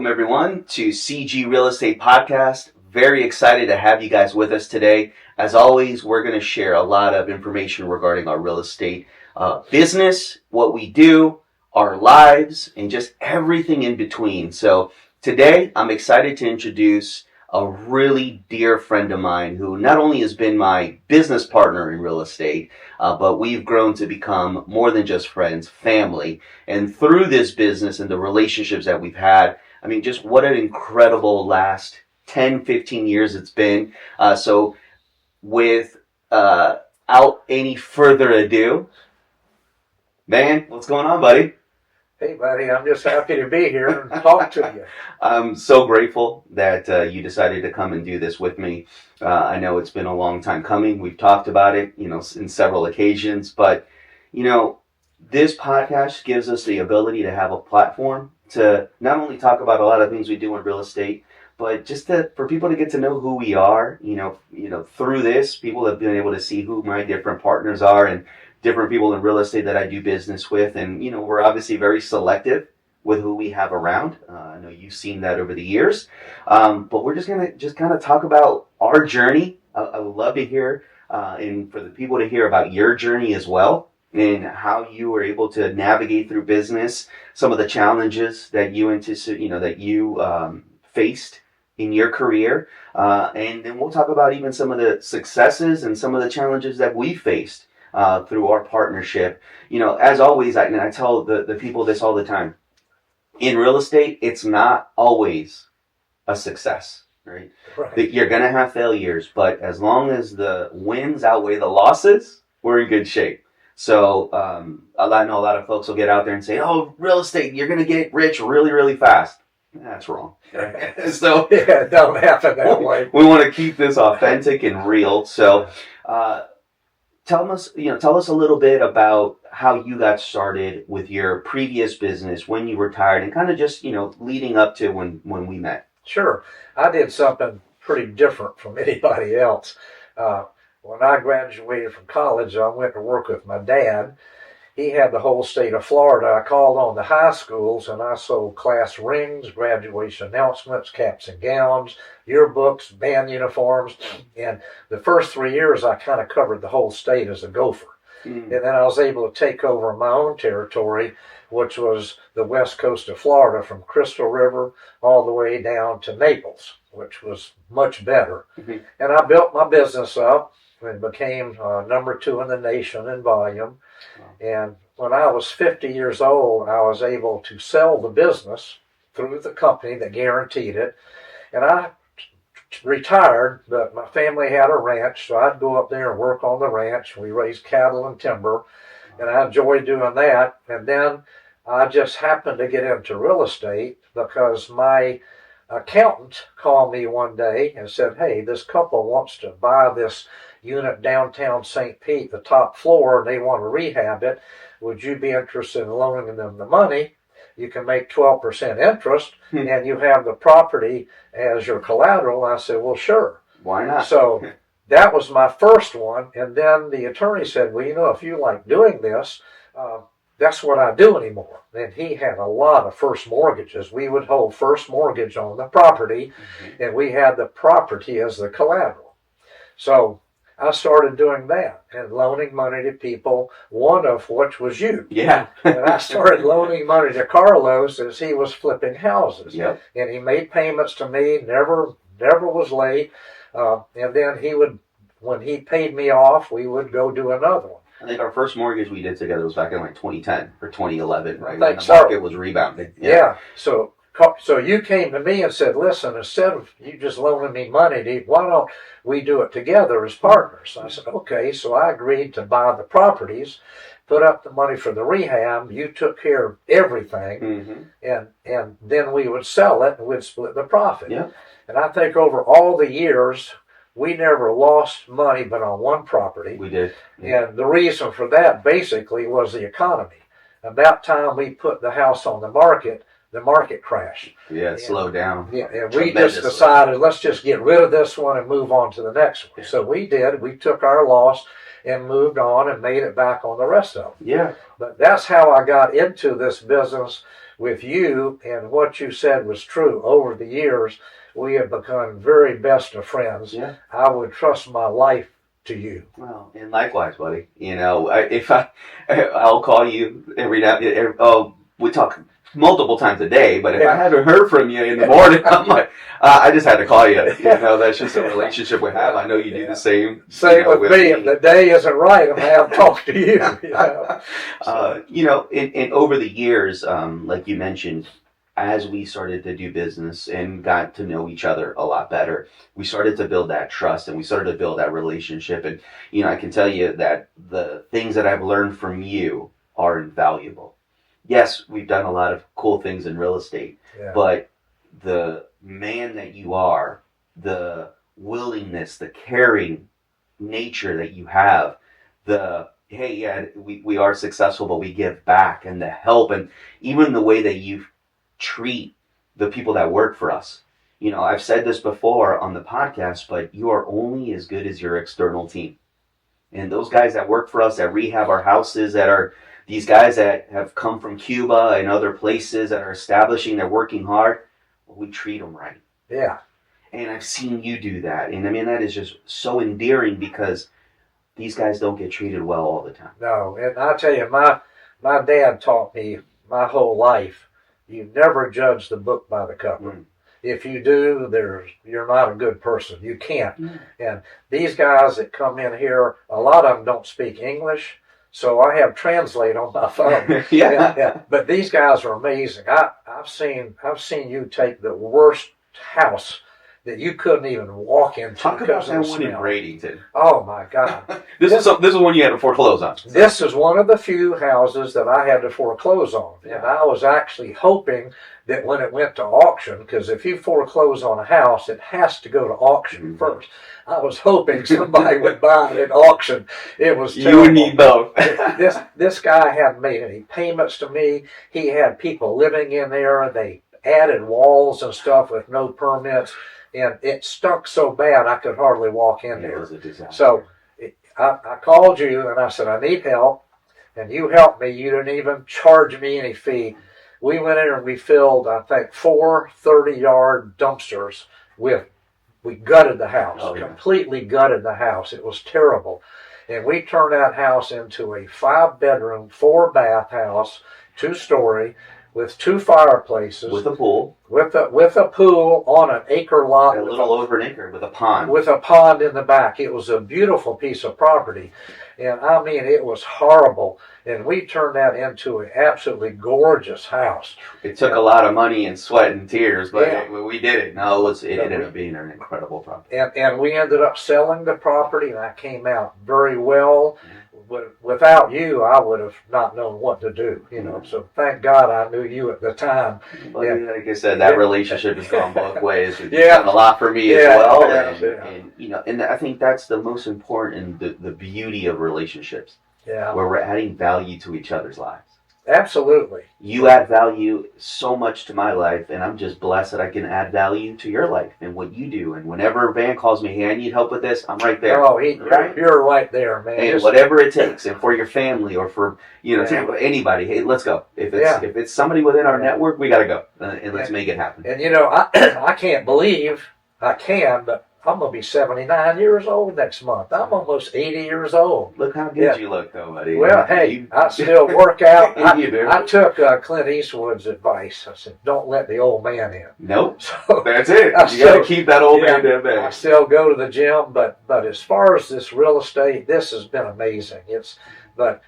Welcome everyone to CG Real Estate Podcast. Very excited to have you guys with us today. As always, we're going to share a lot of information regarding our real estate business, what we do, our lives, and just everything in between. So today, I'm excited to introduce a really dear friend of mine who not only has been my business partner in real estate, but we've grown to become more than just friends, family. And through this business and the relationships that we've had, I mean, just what an incredible last 10, 15 years it's been. So without any further ado, man, what's going on, buddy? Hey, buddy, I'm just happy to be here and talk to you. I'm so grateful that you decided to come and do this with me. I know it's been a long time coming. We've talked about it, in several occasions. But, this podcast gives us the ability to have a platform to not only talk about a lot of things we do in real estate, but just for people to get to know who we are. Through this, people have been able to see who my different partners are and different people in real estate that I do business with. And, we're obviously very selective with who we have around. I know you've seen that over the years. But we're just going to kind of talk about our journey. I would love to hear, and for the people to hear about your journey as well, and how you were able to navigate through business, some of the challenges that you faced in your career. And then we'll talk about even some of the successes and some of the challenges that we faced through our partnership. As always, and I tell the people this all the time, in real estate, it's not always a success, right? You're going to have failures, but as long as the wins outweigh the losses, we're in good shape. So I know a lot of folks will get out there and say, oh, real estate, you're going to get rich really, really fast. That's wrong. So yeah, it don't happen that way. We want to keep this authentic and real. So tell us a little bit about how you got started with your previous business, when you retired, and kind of just, leading up to when we met. Sure. I did something pretty different from anybody else. When I graduated from college, I went to work with my dad. He had the whole state of Florida. I called on the high schools and I sold class rings, graduation announcements, caps and gowns, yearbooks, band uniforms. And the first 3 years, I kind of covered the whole state as a gopher. And then I was able to take over my own territory, which was the west coast of Florida from Crystal River all the way down to Naples, which was much better. And I built my business up and became number 2 in the nation in volume. And when I was 50 years old, I was able to sell the business through the company that guaranteed it. And I retired, but my family had a ranch, so I'd go up there and work on the ranch. We raised cattle and timber, and I enjoyed doing that. And then I just happened to get into real estate because my accountant called me one day and said, hey, this couple wants to buy this unit downtown St. Pete, the top floor, and they want to rehab it. Would you be interested in loaning them the money? You can make 12% interest, and you have the property as your collateral. I said, well, sure. Why not? So that was my first one. And then the attorney said, well, if you like doing this, that's what I do anymore. And he had a lot of first mortgages. We would hold first mortgage on the property, and we had the property as the collateral. So I started doing that and loaning money to people, one of which was you. Yeah. And I started loaning money to Carlos as he was flipping houses. Yep. And he made payments to me, never was late. And then when he paid me off, we would go do another one. I think our first mortgage we did together was back in like 2010 or 2011, right? When the market was rebounding. Yeah. So you came to me and said, listen, instead of you just loaning me money, why don't we do it together as partners? I said, okay. So I agreed to buy the properties, put up the money for the rehab. You took care of everything. And then we would sell it and we'd split the profit. Yeah. And I think over all the years, we never lost money but on one property. We did. Yeah. And the reason for that basically was the economy. About time we put the house on the market crashed. Yeah, it slowed down. Yeah, and we just decided, let's just get rid of this one and move on to the next one. Yeah. So we did. We took our loss and moved on and made it back on the rest of them. Yeah. But that's how I got into this business with you, and what you said was true. Over the years, we have become very best of friends. Yeah. I would trust my life to you. Well, and likewise, buddy. I'll call you every now. We talk multiple times a day, but if I haven't heard from you in the morning, I'm like, I just had to call you. That's just a relationship we have. I know you do the same. Same with me. If the day isn't right, I'm going to talk to you. And over the years, like you mentioned, as we started to do business and got to know each other a lot better, we started to build that trust and we started to build that relationship. And, I can tell you that the things that I've learned from you are invaluable. Yes, we've done a lot of cool things in real estate, but the man that you are, the willingness, the caring nature that you have, we are successful, but we give back, and the help, and even the way that you treat the people that work for us. I've said this before on the podcast, but you are only as good as your external team. And those guys that work for us, that rehab our houses, that are these guys that have come from Cuba and other places that are establishing, they're working hard, we treat them right. Yeah. And I've seen you do that. And that is just so endearing because these guys don't get treated well all the time. No, and I tell you, my dad taught me my whole life, you never judge the book by the cover. If you do, you're not a good person. You can't. And these guys that come in here, a lot of them don't speak English, so I have Translate on my phone. Yeah. But these guys are amazing. I've seen you take the worst house that you couldn't even walk into. Talk about that one in Bradenton. Oh my God! This is one you had to foreclose on. This is one of the few houses that I had to foreclose on, and I was actually hoping that when it went to auction, because if you foreclose on a house, it has to go to auction first. I was hoping somebody would buy it at auction. It was terrible. You and me both. This guy hadn't made any payments to me. He had people living in there. They added walls and stuff with no permits. And it stunk so bad I could hardly walk in there. It was a disaster. So I called you and I said, I need help. And you helped me. You didn't even charge me any fee. We went in and we filled, I think, 4 30-yard dumpsters we gutted the house, completely gutted the house. It was terrible. And we turned that house into a 5-bedroom, 4-bath house, 2-story, with 2 fireplaces. With a pool. With a pool on an acre lot. A little over an acre with a pond. With a pond in the back. It was a beautiful piece of property. And it was horrible. And we turned that into an absolutely gorgeous house. It took a lot of money and sweat and tears, but we did it. No, it ended up being an incredible property. And we ended up selling the property, and that came out very well. Without you, I would have not known what to do, So thank God I knew you at the time. Well, like I said, that relationship has gone both ways. You've done a lot for me as well, and I think that's the most important, the beauty of relationships, where we're adding value to each other's lives. Absolutely. You add value so much to my life, and I'm just blessed that I can add value to your life and what you do. And whenever Van calls me, hey, I need help with this, I'm right there. Oh, you're right there, man. And whatever it takes, and for your family or for anybody, hey, let's go. If it's somebody within our network, we got to go and let's make it happen. And I can't believe I can, but I'm going to be 79 years old next month. I'm almost 80 years old. Look how good you look, though, buddy. Well, hey, I still work out. You do. I took Clint Eastwood's advice. I said, don't let the old man in. Nope. So that's it. You got to keep that old man in there. I still go to the gym, but as far as this real estate, this has been amazing. But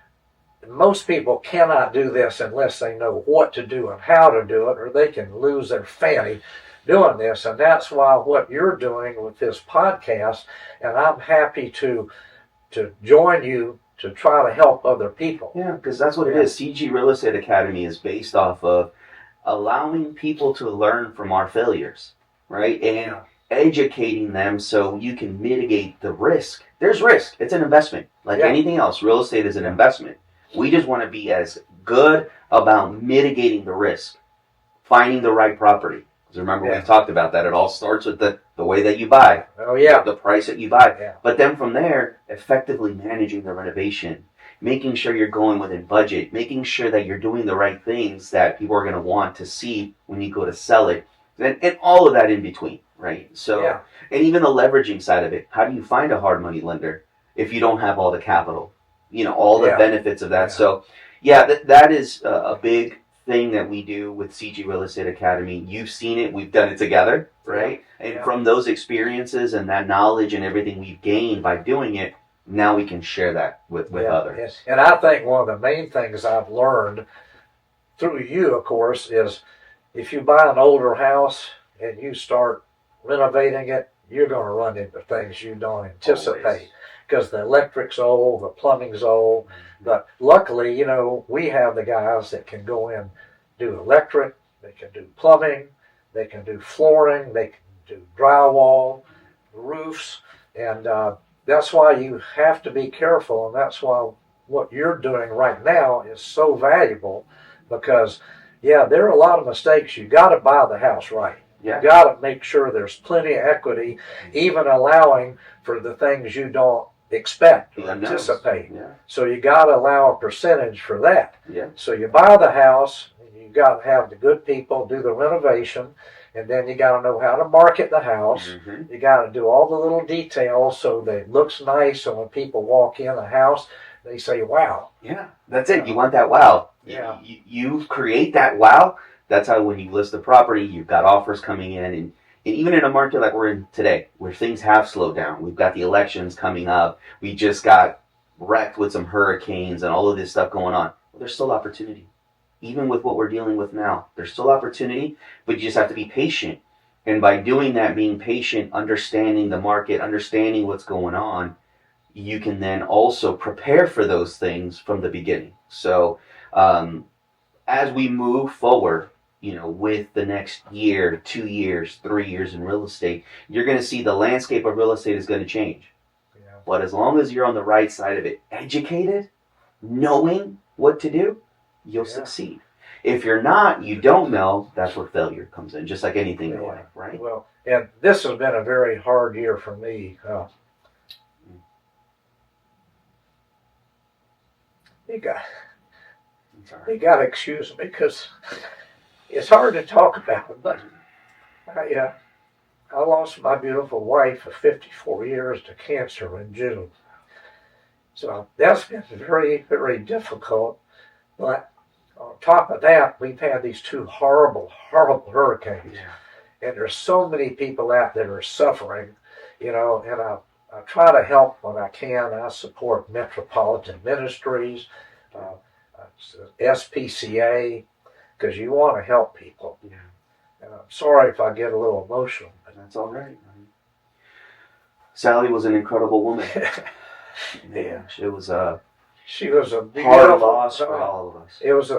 most people cannot do this unless they know what to do and how to do it, or they can lose their fanny doing this. And that's why what you're doing with this podcast, and I'm happy to join you to try to help other people. Yeah, because that's what it is. CG Real Estate Academy is based off of allowing people to learn from our failures, right? And educating them so you can mitigate the risk. There's risk. It's an investment. Like anything else, real estate is an investment. We just want to be as good about mitigating the risk, finding the right property. Remember, we talked about that. It all starts with the way that you buy. Oh, yeah. The price that you buy. Yeah. But then from there, effectively managing the renovation making sure you're going within budget, making sure that you're doing the right things that people are going to want to see when you go to sell it, and all of that in between, right? So, Yeah. and even the leveraging side of it. How do you find a hard money lender if you don't have all the capital? All the Yeah. benefits of that. Yeah. So, yeah, that is a big thing that we do with CG Real Estate Academy. You've seen it. We've done it together, right? And Yeah. from those experiences and that knowledge and everything we've gained by doing it, now we can share that with others. Yes. And I think one of the main things I've learned through you, of course, is if you buy an older house and you start renovating it, you're going to run into things you don't anticipate because the electric's old, the plumbing's old. But luckily, we have the guys that can go in, do electric, they can do plumbing, they can do flooring, they can do drywall, roofs, and that's why you have to be careful, and that's why what you're doing right now is so valuable because, there are a lot of mistakes. You got to buy the house right. Yeah. You got to make sure there's plenty of equity, even allowing for the things you don't expect or anticipate. Yeah. So you got to allow a percentage for that. Yeah. So you buy the house, you got to have the good people do the renovation, and then you got to know how to market the house. Mm-hmm. You got to do all the little details so that it looks nice. So when people walk in the house, they say, "Wow." Yeah, that's it. You want that wow. Yeah. You create that wow. That's how when you list the property, you've got offers coming in, and even in a market like we're in today, where things have slowed down, we've got the elections coming up. We just got wrecked with some hurricanes and all of this stuff going on. Well, there's still opportunity. Even with what we're dealing with now, there's still opportunity, but you just have to be patient. And by doing that, being patient, understanding the market, understanding what's going on, you can then also prepare for those things from the beginning. So as we move forward, with the next year, 2 years, 3 years in real estate, you're going to see the landscape of real estate is going to change. Yeah. But as long as you're on the right side of it, educated, knowing what to do, you'll succeed. If you're not, you don't know, that's where failure comes in, just like anything in life, right? Well, and this has been a very hard year for me. You got to excuse me because it's hard to talk about, but I lost my beautiful wife of 54 years to cancer in June. So that's been very, very difficult. But on top of that, we've had these two horrible, horrible hurricanes. Yeah. And there's so many people out there that are suffering, and I try to help when I can. I support Metropolitan Ministries, SPCA, because you want to help people. Yeah. And I'm sorry if I get a little emotional. That's all right. Sally was an incredible woman. Yeah. She was a beautiful hard loss for all of us. It was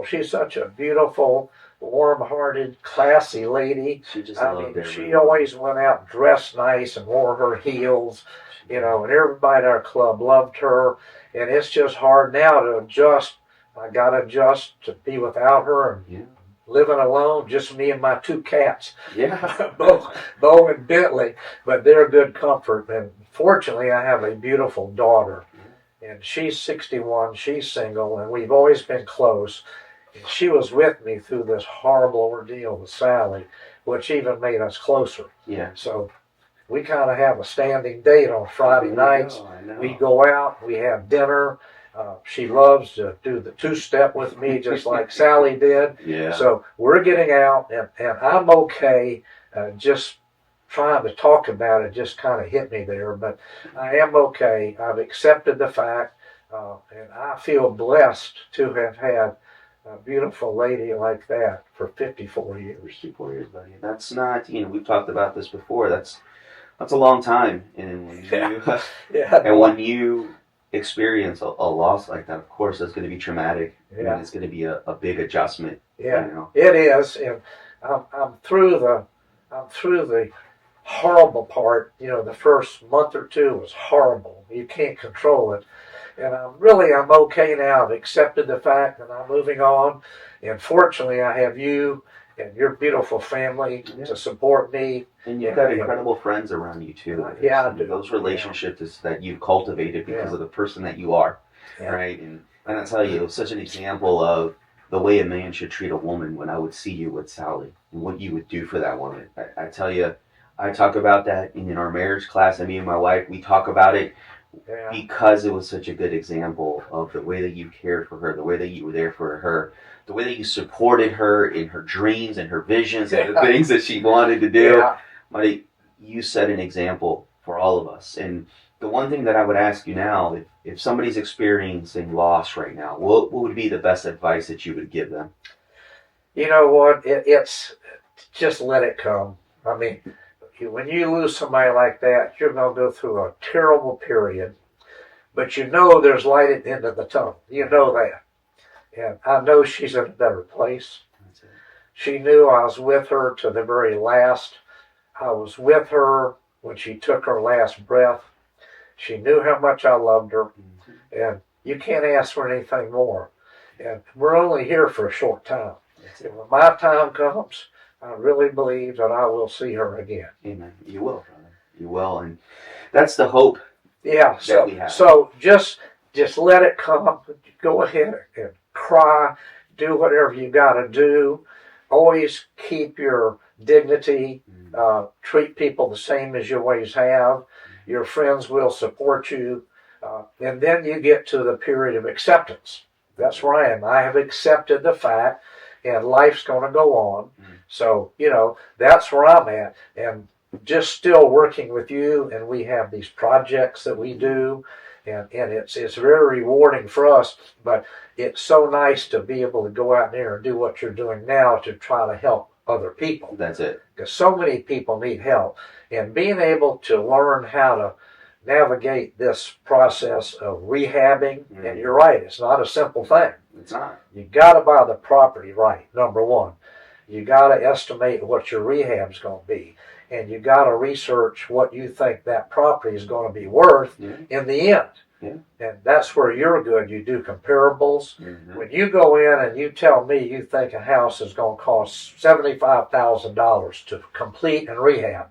she's such a beautiful, warm-hearted, classy lady. She just loved everyone. She always went out dressed nice and wore her heels, and everybody at our club loved her. And it's just hard now to adjust. I got to adjust to be without her and living alone, just me and my two cats. Yeah. Bo and Bentley, but they're a good comfort. And fortunately, I have a beautiful daughter. And she's 61, she's single, and we've always been close. And she was with me through this horrible ordeal with Sally, which even made us closer. Yeah. So we kind of have a standing date on Friday nights. We go out, we have dinner. She loves to do the two-step with me, just like Sally did. Yeah. So we're getting out, and I'm okay. Just trying to talk about it just kind of hit me there, but I am okay. I've accepted the fact, and I feel blessed to have had a beautiful lady like that for 54 years. 54 years, buddy. That's not, we've talked about this before. That's a long time. And when when you experience a loss like that, of course, that's going to be traumatic. Yeah. And it's going to be a big adjustment. Yeah, it is. And I'm through the horrible part. The first month or two was horrible. You can't control it. And I'm okay now. I've accepted the fact that I'm moving on. And fortunately, I have you and your beautiful family to support me. And you've got incredible friends around you, too. Yeah, I do. Those relationships that you've cultivated because of the person that you are. Yeah. right? And I tell you, it was such an example of the way a man should treat a woman when I would see you with Sally and what you would do for that woman. I tell you, I talk about that in our marriage class. And me and my wife, we talk about it Yeah. because it was such a good example of the way that you cared for her, the way that you were there for her, the way that you supported her in her dreams and her visions and the things that she wanted to do. Yeah. But you set an example for all of us. And the one thing that I would ask you now, if somebody's experiencing loss right now, what would be the best advice that you would give them? You know what? It's just let it come. I mean, when you lose somebody like that, you're going to go through a terrible period. But you know there's light at the end of the tunnel. You know that. And I know she's in a better place. She knew I was with her to the very last. I was with her when she took her last breath. She knew how much I loved her. And you can't ask for anything more. And we're only here for a short time. And when my time comes, I really believe that I will see her again. Amen. You will, brother. You will. And that's the hope. Yeah, so just let it come. Go ahead and cry. Do whatever you got to do. Always keep your dignity. Treat people the same as you always have. Your friends will support you. And then you get to the period of acceptance. That's where I am. I have accepted the fact, and life's going to go on. So, that's where I'm at. And just still working with you, and we have these projects that we do, and it's very rewarding for us, but it's so nice to be able to go out there and do what you're doing now to try to help other people. That's it. Because so many people need help, and being able to learn how to navigate this process of rehabbing, and you're right, it's not a simple thing. It's not. You got to buy the property right, number one. You got to estimate what your rehab's going to be. And you got to research what you think that property is going to be worth in the end. Yeah. And that's where you're good. You do comparables. When you go in and you tell me you think a house is going to cost $75,000 to complete and rehab,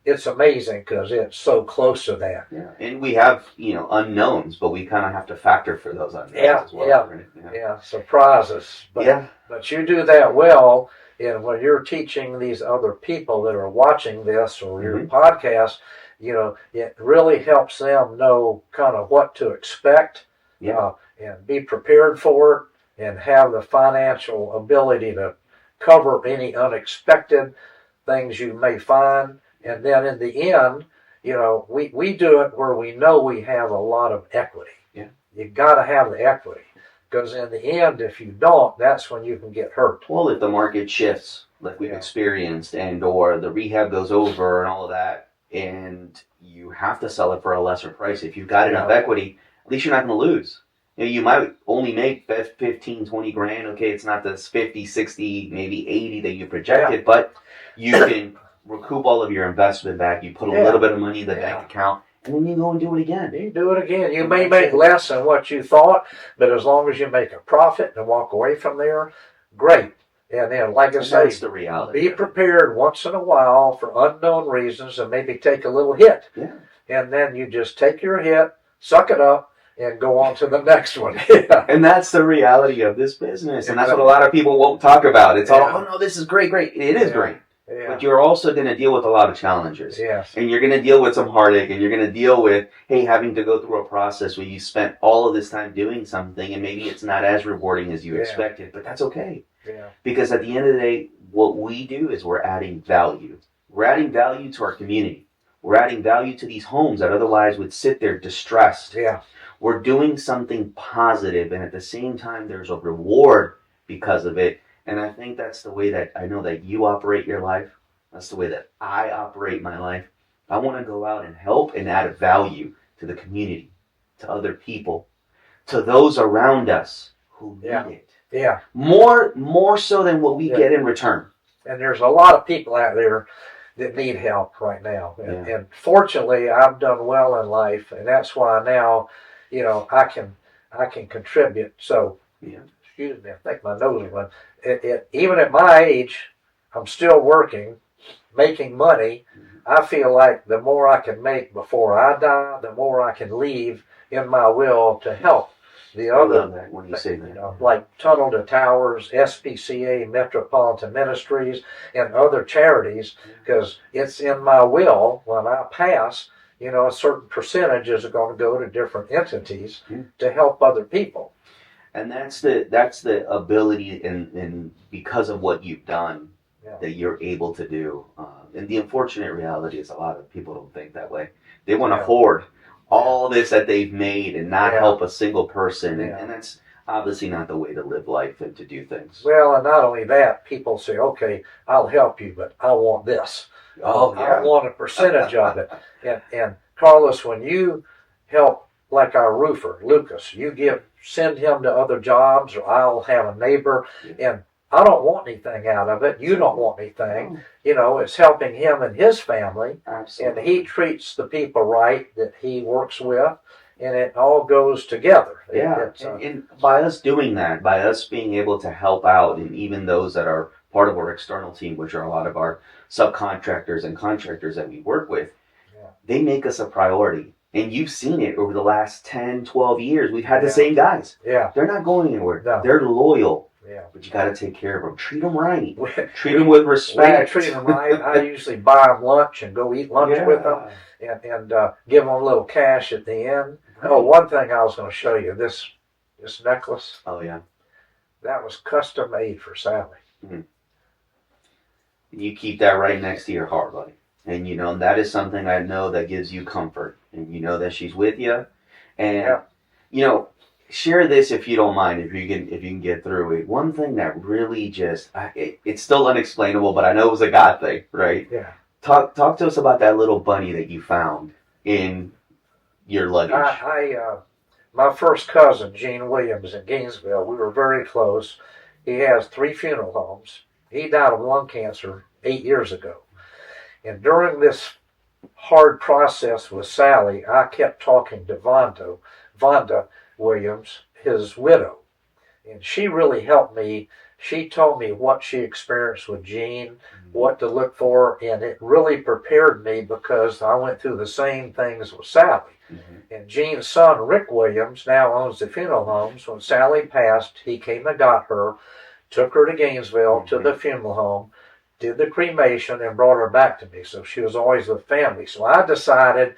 it's amazing because it's so close to that. Yeah. And we have, unknowns, but we kind of have to factor for those unknowns as well. Yeah, surprises. But you do that well. And when you're teaching these other people that are watching this or your podcast, it really helps them know kind of what to expect and be prepared for it and have the financial ability to cover any unexpected things you may find. And then in the end, we do it where we know we have a lot of equity. Yeah. You got to have the equity. Because in the end, if you don't, that's when you can get hurt. Well, if the market shifts, like we've experienced, and or the rehab goes over and all of that, and you have to sell it for a lesser price, if you've got enough equity, at least you're not going to lose. You might only make 15, 20 grand. Okay, it's not this 50, 60, maybe 80 that you projected, but you can recoup all of your investment back. You put a little bit of money in the bank account, and then you go and do it again. You do it again. You may make less than what you thought, but as long as you make a profit and walk away from there, great. And then, like I say, that's the reality. Be prepared once in a while for unknown reasons and maybe take a little hit. Yeah. And then you just take your hit, suck it up, and go on to the next one. And that's the reality of this business. And that's what a lot of people won't talk about. It's all, oh no, this is great. It is great. Yeah. But you're also going to deal with a lot of challenges. Yes. And you're going to deal with some heartache, and you're going to deal with, having to go through a process where you spent all of this time doing something, and maybe it's not as rewarding as you expected, but that's okay. Yeah. Because at the end of the day, what we do is we're adding value. We're adding value to our community. We're adding value to these homes that otherwise would sit there distressed. Yeah. We're doing something positive, and at the same time, there's a reward because of it. And I think that's the way that I know that you operate your life. That's the way that I operate my life. I want to go out and help and add value to the community, to other people, to those around us who need it. Yeah. More so than what we get in return. And there's a lot of people out there that need help right now. And fortunately, I've done well in life, and that's why now, I can contribute. So, excuse me, I think my nose is running. Even at my age, I'm still working, making money. I feel like the more I can make before I die, the more I can leave in my will to help the I other, love that when you say that. you know, like Tunnel to Towers, SPCA, Metropolitan Ministries, and other charities, because it's in my will when I pass, you know, a certain percentages are going to go to different entities to help other people. And that's the ability, and because of what you've done, Yeah. that you're able to do. And the unfortunate reality is a lot of people don't think that way. They want to Yeah. hoard all this that they've made and not Yeah. help a single person, Yeah. and that's obviously not the way to live life and to do things. Well, and not only that, people say, okay, I'll help you, but I want this. Oh I want a percentage of it. And Carlos, when you help, like our roofer, Lucas, send him to other jobs, or I'll have a neighbor, and I don't want anything out of it. You don't want anything. You know, it's helping him and his family. Absolutely. And he treats the people right that he works with, and it all goes together. Yeah, and by us doing that, by us being able to help out, and even those that are part of our external team, which are a lot of our subcontractors and contractors that we work with, they make us a priority. And you've seen it over the last 10, 12 years. We've had the same guys. Yeah. They're not going anywhere. No. They're loyal. Yeah. But you got to take care of them. Treat them right. Treat them with respect. We treat them right. I usually buy them lunch and go eat lunch with them, and give them a little cash at the end. Oh, one thing I was going to show you, this necklace. Oh, yeah. That was custom made for Sally. Mm-hmm. You keep that right next to your heart, buddy. And, you know, that is something I know that gives you comfort. And you know that she's with you. And, you know, share this if you don't mind, if you can get through it. One thing that really just, it's still unexplainable, but I know it was a God thing, right? Yeah. Talk to us about that little bunny that you found in your luggage. My first cousin, Gene Williams in Gainesville, we were very close. He has 3 funeral homes. He died of lung cancer 8 years ago. And during this hard process with Sally, I kept talking to Vonda Williams, his widow. And she really helped me. She told me what she experienced with Gene, what to look for, and it really prepared me because I went through the same things with Sally. And Gene's son, Rick Williams, now owns the funeral homes. When Sally passed, he came and got her, took her to Gainesville to the funeral home, did the cremation, and brought her back to me. So she was always with family. So I decided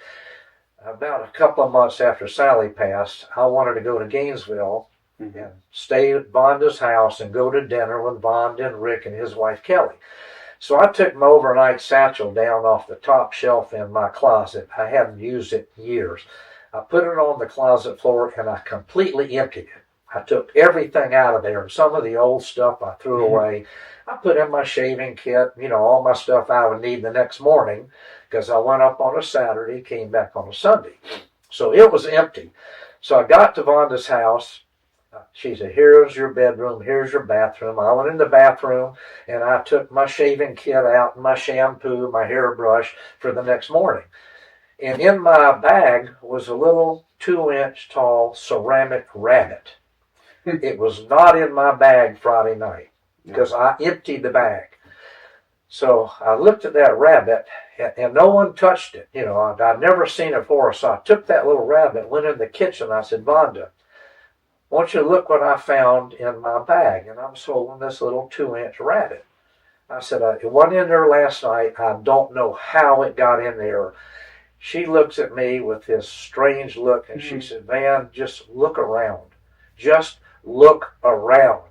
about a couple of months after Sally passed, I wanted to go to Gainesville and stay at Vonda's house and go to dinner with Vonda and Rick and his wife Kelly. So I took my overnight satchel down off the top shelf in my closet. I hadn't used it in years. I put it on the closet floor and I completely emptied it. I took everything out of there, and some of the old stuff I threw away. I put in my shaving kit, you know, all my stuff I would need the next morning, because I went up on a Saturday, came back on a Sunday. So it was empty. So I got to Vonda's house. She said, here's your bedroom, here's your bathroom. I went in the bathroom and I took my shaving kit out, my shampoo, my hairbrush for the next morning. And in my bag was a little 2-inch tall ceramic rabbit. It was not in my bag Friday night because I emptied the bag. So I looked at that rabbit and no one touched it. You know, I'd never seen it before. So I took that little rabbit, went in the kitchen. I said, Vonda, I want you to look what I found in my bag. And I was holding this little 2-inch rabbit. I said, it wasn't in there last night. I don't know how it got in there. She looks at me with this strange look and she said, Van, just look around. Just look around.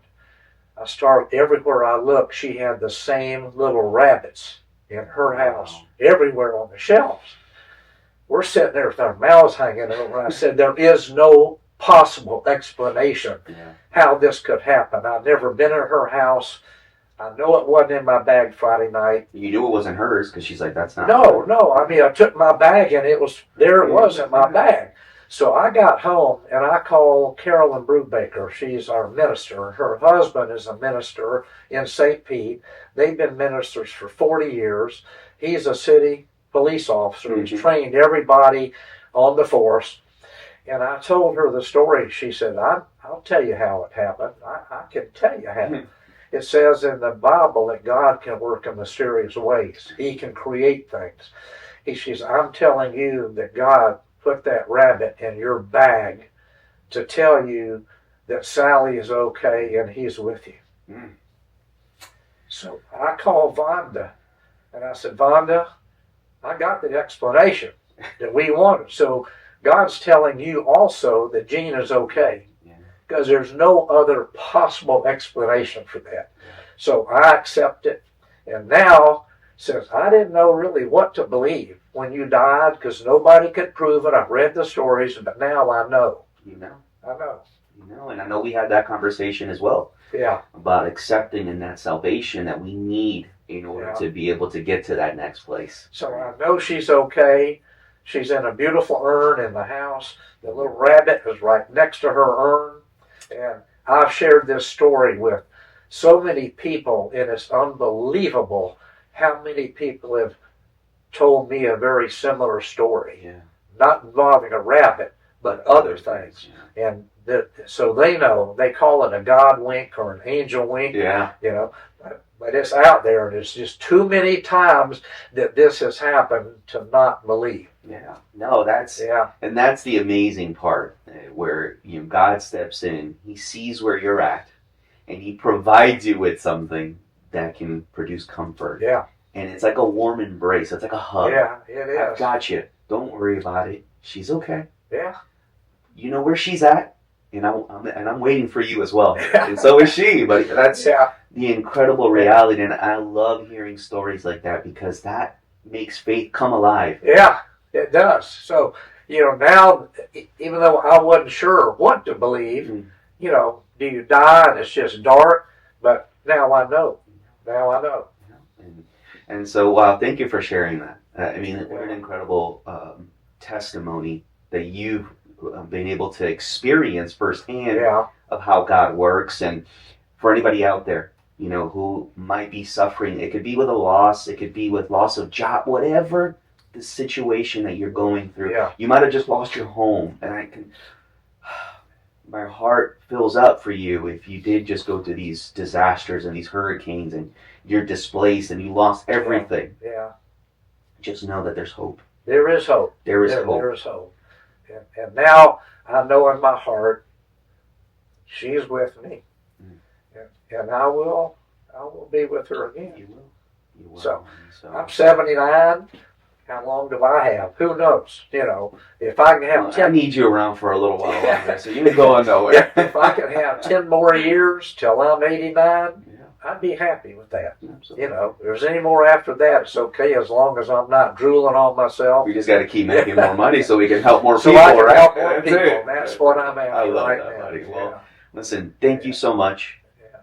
I started everywhere I looked. She had the same little rabbits in her house, everywhere on the shelves. We're sitting there with our mouths hanging over. I said, there is no possible explanation how this could happen. I've never been in her house. I know it wasn't in my bag Friday night. You knew it wasn't hers because she's like, that's not No. I mean, I took my bag and it was in my bag. So I got home and I called Carolyn Brubaker. She's our minister. Her husband is a minister in St. Pete. They've been ministers for 40 years. He's a city police officer. He's trained everybody on the force. And I told her the story. She said, I'll tell you how it happened. I can tell you how. It says in the Bible that God can work in mysterious ways. He can create things. He says, I'm telling you that God put that rabbit in your bag to tell you that Sally is okay and he's with you. Mm. So I called Vonda and I said, Vonda, I got the explanation that we wanted. So God's telling you also that Gene is okay, because there's no other possible explanation for that. So I accept it. And now, since I didn't know really what to believe when you died, because nobody could prove it, I've read the stories, but now I know. You know. I know. You know, and I know we had that conversation as well. Yeah. About accepting in that salvation that we need in order to be able to get to that next place. So I know she's okay. She's in a beautiful urn in the house. The little rabbit is right next to her urn. And I've shared this story with so many people, and it's unbelievable how many people have told me a very similar story. Yeah. Not involving a rabbit, but other things. Yeah. And so they know, they call it a God wink or an angel wink. Yeah. You know, but it's out there, and it's just too many times that this has happened to not believe. Yeah. No, that's and that's the amazing part, where God steps in, He sees where you're at, and He provides you with something that can produce comfort. Yeah. And it's like a warm embrace. It's like a hug. Yeah, it is. I've got you. Don't worry about it. She's okay. Yeah. You know where she's at, and I'm waiting for you as well. And so is she. But that's the incredible reality, and I love hearing stories like that, because that makes faith come alive. Yeah, it does. So, now, even though I wasn't sure what to believe, do you die and it's just dark? But now I know. Now I know. And so, thank you for sharing that. I mean, what an incredible testimony that you've been able to experience firsthand of how God works. And for anybody out there, who might be suffering, it could be with a loss, it could be with loss of job, whatever the situation that you're going through. Yeah. You might have just lost your home, and my heart fills up for you if you did just go through these disasters and these hurricanes and you're displaced and you lost everything. Yeah. Just know that there's hope. There is hope. There is hope. There is hope. And now I know in my heart she's with me. And I will be with her again. You will. You will. So I'm 79. How long do I have? Who knows? If I can have 10... I need you around for a little while longer, so you ain't going nowhere. If I can have 10 more years till I'm 89, I'd be happy with that. Absolutely. If there's any more after that, it's okay, as long as I'm not drooling on myself. We just got to keep making more money so we can help more people, so I can right? help more people, and that's what I'm after. I love right that, now. buddy. Well, listen, thank you so much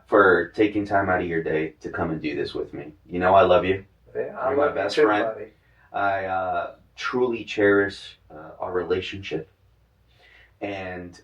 for taking time out of your day to come and do this with me. I love you. Yeah, You're my best too, friend. buddy. I truly cherish our relationship, and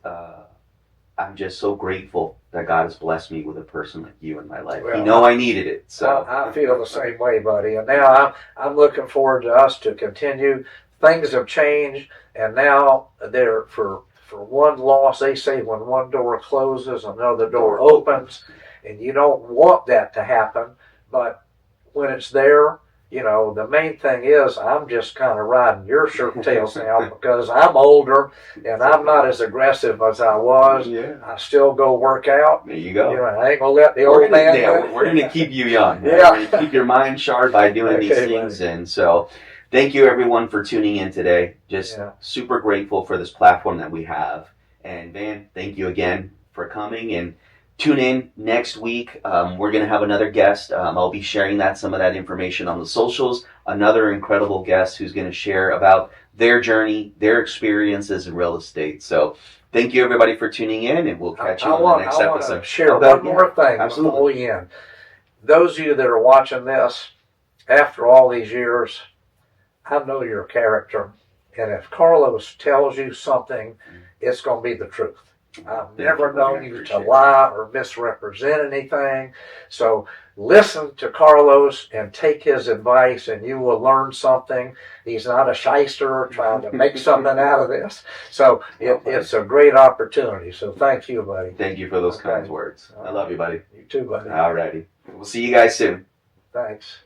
I'm just so grateful that God has blessed me with a person like you in my life. Well, I needed it. So I feel the same way, buddy. And now I'm looking forward to us to continue. Things have changed, and now they're for one loss. They say when one door closes, another door opens, and you don't want that to happen. But when it's there, the main thing is I'm just kind of riding your shirt tails now, because I'm older and I'm not as aggressive as I was. Yeah. I still go work out. There you go. I ain't gonna let the old man. We're gonna keep you young. Yeah. We're gonna keep your mind sharp by doing these things. Buddy. And so, thank you everyone for tuning in today. Just super grateful for this platform that we have. And Van, thank you again for coming, and tune in next week. We're going to have another guest. I'll be sharing some of that information on the socials. Another incredible guest who's going to share about their journey, their experiences in real estate. So thank you everybody for tuning in, and we'll catch you on the next episode. I want to share one more thing before we end. Those of you that are watching this, after all these years, I know your character. And if Carlos tells you something, it's going to be the truth. I've never known you to lie or misrepresent anything. So listen to Carlos and take his advice, and you will learn something. He's not a shyster trying to make something out of this. So it's a great opportunity. So thank you, buddy. Thank you for those kind words. I love you, buddy. You too, buddy. All righty. We'll see you guys soon. Thanks.